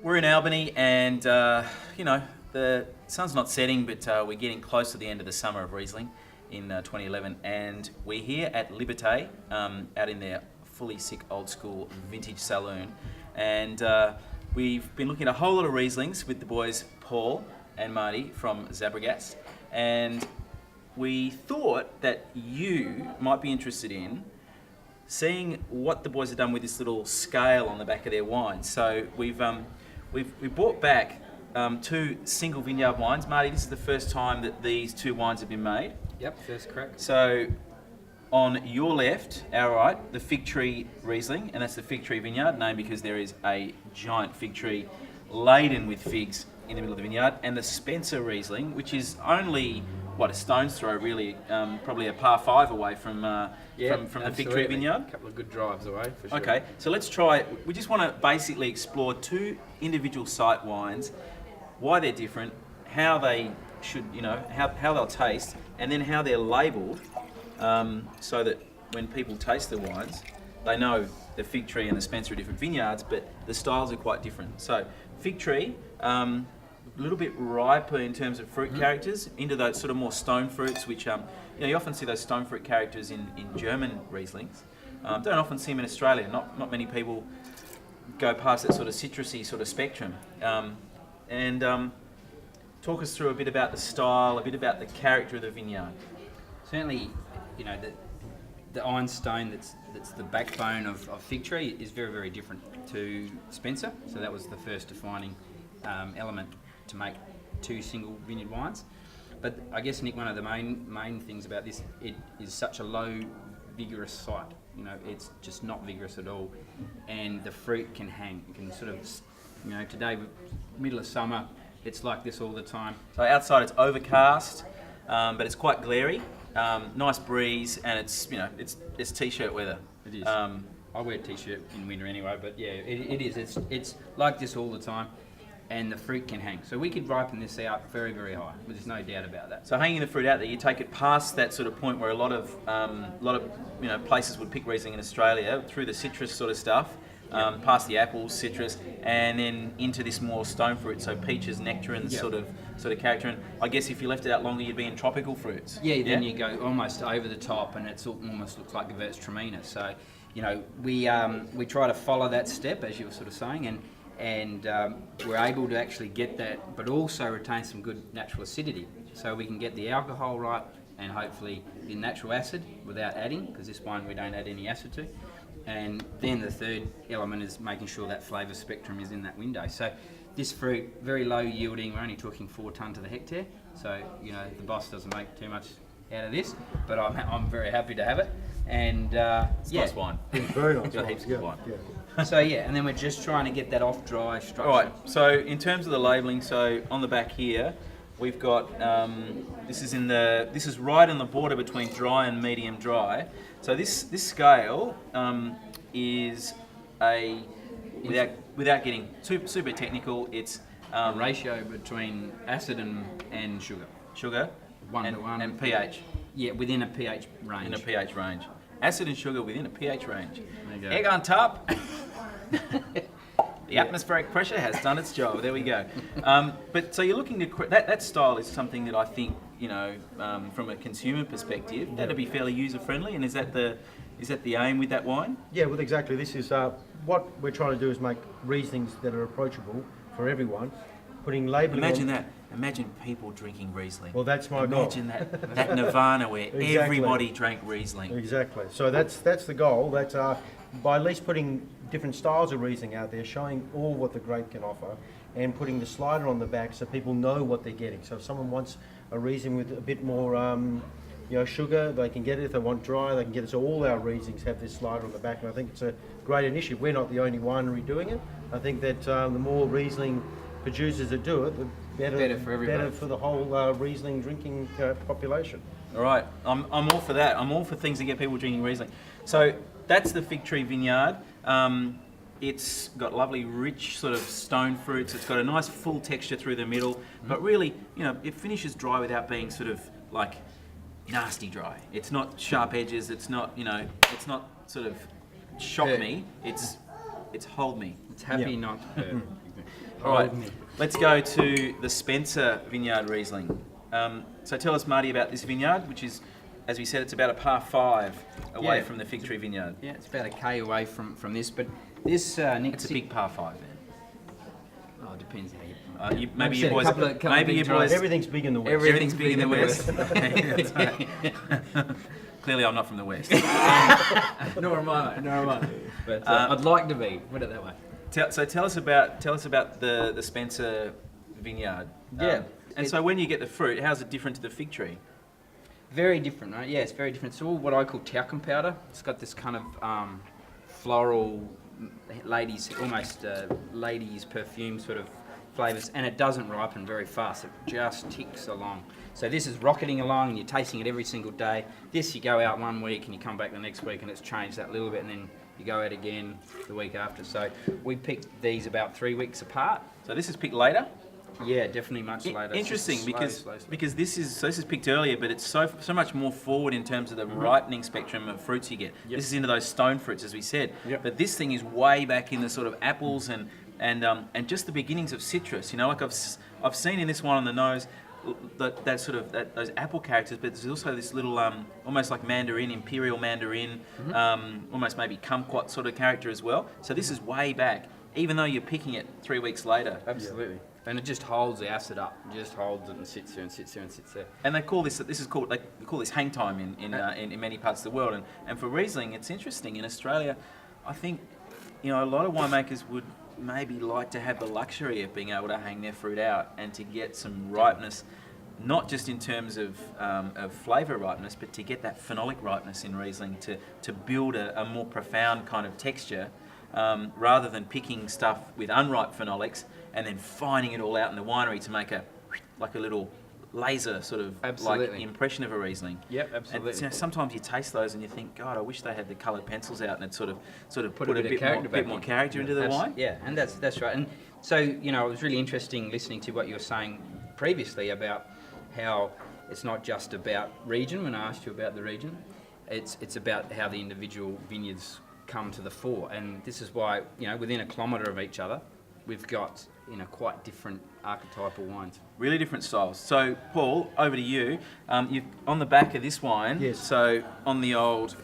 we're in Albany, and the sun's not setting, but we're getting close to the end of the summer of Riesling in 2011, and we're here at Liberté, out in their fully sick old school vintage saloon, and we've been looking at a whole lot of Rieslings with the boys Paul and Marty from Xabregas, and we thought that you might be interested in seeing what the boys have done with this little scale on the back of their wine. So we brought back two single vineyard wines. Marty, this is the first time that these two wines have been made. Yep, first correct. So on your left, our right, the Figtree Riesling, and that's the Figtree vineyard, named because there is a giant fig tree laden with figs in the middle of the vineyard, and the Spencer Riesling, which is only a stone's throw, really, probably a par 5 away from the Figtree vineyard. A couple of good drives away, for sure. Okay, so let's try. We just want to basically explore two individual site wines, why they're different, how they should, how they'll taste, and then how they're labelled, so that when people taste the wines, they know the Figtree and the Spencer are different vineyards, but the styles are quite different. So Figtree, a little bit riper in terms of fruit characters, into those sort of more stone fruits, which you often see those stone fruit characters in German Rieslings. Don't often see them in Australia. Not many people go past that sort of citrusy sort of spectrum. Talk us through a bit about the style, a bit about the character of the vineyard. Certainly, the ironstone that's the backbone of Figtree is very, very different to Spencer. So that was the first defining element to make two single vineyard wines. But I guess, Nick, one of the main things about this, it is such a low vigorous site. It's just not vigorous at all, and the fruit can hang. It can sort of, today, middle of summer, it's like this all the time. So outside it's overcast, but it's quite glary. Nice breeze, and it's t-shirt weather. It is. I wear a t-shirt in winter anyway, but yeah, it is. It's like this all the time, and the fruit can hang. So we could ripen this out very, very high. There's no doubt about that. So hanging the fruit out there, you take it past that sort of point where a lot of places would pick Riesling in Australia, through the citrus sort of stuff, past the apples, citrus, and then into this more stone fruit, so peaches, nectarines, sort of character. And I guess if you left it out longer, you'd be in tropical fruits. Yeah, then you go almost over the top, and it almost looks like Gewürztraminer. So, we try to follow that step, as you were sort of saying, and we're able to actually get that, but also retain some good natural acidity. So we can get the alcohol right, and hopefully the natural acid without adding, because this wine we don't add any acid to. And then the third element is making sure that flavour spectrum is in that window. So this fruit, very low yielding, we're only talking 4 tonne to the hectare. So, the boss doesn't make too much out of this, but I'm very happy to have it. And it's nice wine. It's very nice. Got heaps of wine. Yeah. So and then we're just trying to get that off-dry structure. All right, so in terms of the labelling, so on the back here, we've got, this is right on the border between dry and medium dry. So this scale is without getting super technical, it's ratio between acid and sugar. Sugar 1 to 1. And pH. Yeah, within a pH range. In a pH range. Acid and sugar within a pH range. There you go. Egg on top. The atmospheric pressure has done its job. There we go. But so you're looking to that style is something that I think from a consumer perspective that'd be fairly user friendly. And is that the aim with that wine? Yeah, well, exactly. This is what we're trying to do is make Rieslings that are approachable for everyone. Putting labelling. Imagine people drinking Riesling. Well, that's my goal. Imagine that nirvana where Exactly. everybody drank Riesling. Exactly. So that's the goal. That's by at least putting different styles of Riesling out there, showing all what the grape can offer, and putting the slider on the back so people know what they're getting. So if someone wants a Riesling with a bit more sugar, they can get it. If they want dry, they can get it. So all our Rieslings have this slider on the back, and I think it's a great initiative. We're not the only winery doing it. I think that the more Riesling producers that do it, the better for everybody. Better for the whole Riesling drinking population. All right, I'm all for that. I'm all for things that get people drinking Riesling. So that's the Figtree vineyard. It's got lovely, rich sort of stone fruits. It's got a nice full texture through the middle, but really, it finishes dry without being sort of like nasty dry. It's not sharp edges. It's not, it's not sort of shock me. It's hold me. It's happy, not hurt. All right, Hold me. let's go to the Spencer Vineyard Riesling. So tell us, Marty, about this vineyard, which is, as we said, it's about a par 5 away Yeah. from the Figtree Vineyard. Yeah, it's about a K away from this, but this Nick. It's a big par 5, man. Oh, it depends how you. Maybe Like I you said, boys, couple of maybe big you drives. boys, Everything's big in the west. everything's big in the west. That's right. Clearly, I'm not from the west. Nor am I. But I'd like to be. Put it that way. So tell us about the Spencer Vineyard. Yeah. And so when you get the fruit, how's it different to the fig tree? Very different, right? Yeah, it's very different. It's all what I call talcum powder. It's got this kind of floral, ladies perfume sort of flavours, and it doesn't ripen very fast. It just ticks along. So this is rocketing along, and you're tasting it every single day. This, you go out 1 week, and you come back the next week, and it's changed that little bit, and then you go out again the week after. So we picked these about 3 weeks apart. So this is picked later. Yeah, definitely much later. It's Interesting, just slow. because this is picked earlier, but it's so much more forward in terms of the ripening spectrum of fruits you get. Yep. This is into those stone fruits, as we said. Yep. But this thing is way back in the sort of apples and just the beginnings of citrus. You know, like I've seen in this one on the nose those apple characters, but there's also this little almost like mandarin, imperial mandarin, almost maybe kumquat sort of character as well. So this is way back, even though you're picking it 3 weeks later. Absolutely. And it just holds the acid up. It just holds it and sits there and sits there and sits there. And they call this hang time in many parts of the world. And for Riesling, it's interesting. In Australia, I think, you know, a lot of winemakers would maybe like to have the luxury of being able to hang their fruit out and to get some ripeness, not just in terms of flavour ripeness, but to get that phenolic ripeness in Riesling to build a more profound kind of texture, rather than picking stuff with unripe phenolics and then finding it all out in the winery to make a little laser sort of like impression of a Riesling. Yep, absolutely. And, you know, sometimes you taste those and you think, God, I wish they had the coloured pencils out and it sort of put a bit more character into the wine. Yeah, and that's right. And so, you know, it was really interesting listening to what you were saying previously about how it's not just about region. When I asked you about the region, it's about how the individual vineyards come to the fore. And this is why, you know, within a kilometre of each other, we've got, you know, quite different archetypal wines. Really different styles. So, Paul, over to you. You've on the back of this wine. Yes. So on the old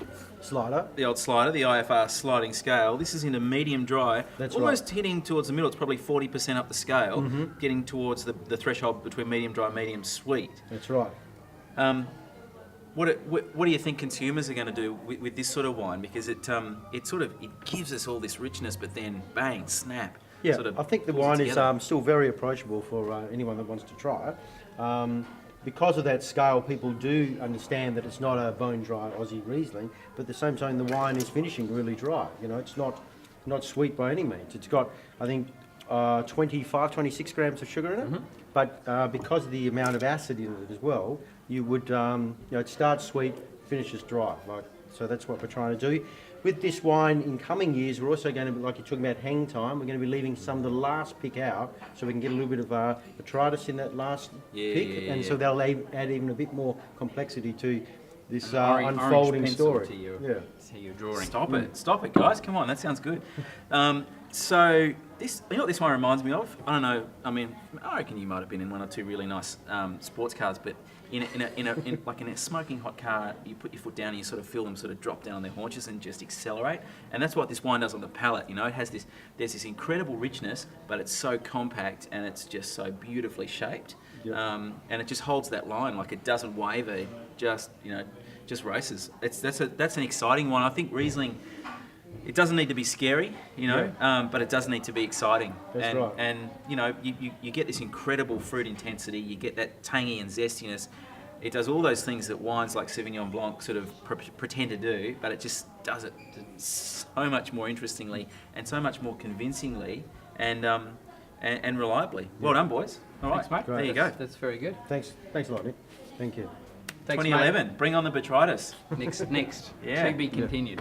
Slider. the IFR sliding scale, this is in a medium dry. That's almost hitting towards the middle. It's probably 40% up the scale, getting towards the threshold between medium dry and medium sweet. That's right. What do you think consumers are going to do with this sort of wine? Because it gives us all this richness, but then bang, snap. Yeah, sort of I think the pulls it wine is together. still very approachable for anyone that wants to try it. Because of that scale, people do understand that it's not a bone-dry Aussie Riesling, but at the same time, the wine is finishing really dry. You know, it's not sweet by any means. It's got, I think, 26 grams of sugar in it, but because of the amount of acid in it as well, you would, it starts sweet, finishes dry. So that's what we're trying to do. With this wine, in coming years, we're also going to be, like you're talking about hang time, we're going to be leaving some of the last pick out, so we can get a little bit of botrytis in that last pick, and so they'll add even a bit more complexity to this unfolding story. To your drawing. Stop it, guys! Come on, that sounds good. So this, you know what this one reminds me of? I don't know. I mean, I reckon you might have been in one or two really nice sports cars, but in a smoking hot car, you put your foot down and you sort of feel them sort of drop down on their haunches and just accelerate. And that's what this wine does on the palate. You know, it has there's this incredible richness, but it's so compact and it's just so beautifully shaped. Yep. And it just holds that line, like it doesn't waver. It just races. That's an exciting one. I think Riesling, it doesn't need to be scary, you know, but it does need to be exciting. That's right. And you know, you get this incredible fruit intensity. You get that tangy and zestiness. It does all those things that wines like Sauvignon Blanc sort of pretend to do, but it just does it so much more interestingly and so much more convincingly and reliably. Well done, boys. All right, Thanks, mate. There you go. That's very good. Thanks a lot, Nick. Thank you. Thanks, 2011. Bring on the botrytis. Next. Yeah. To be continued.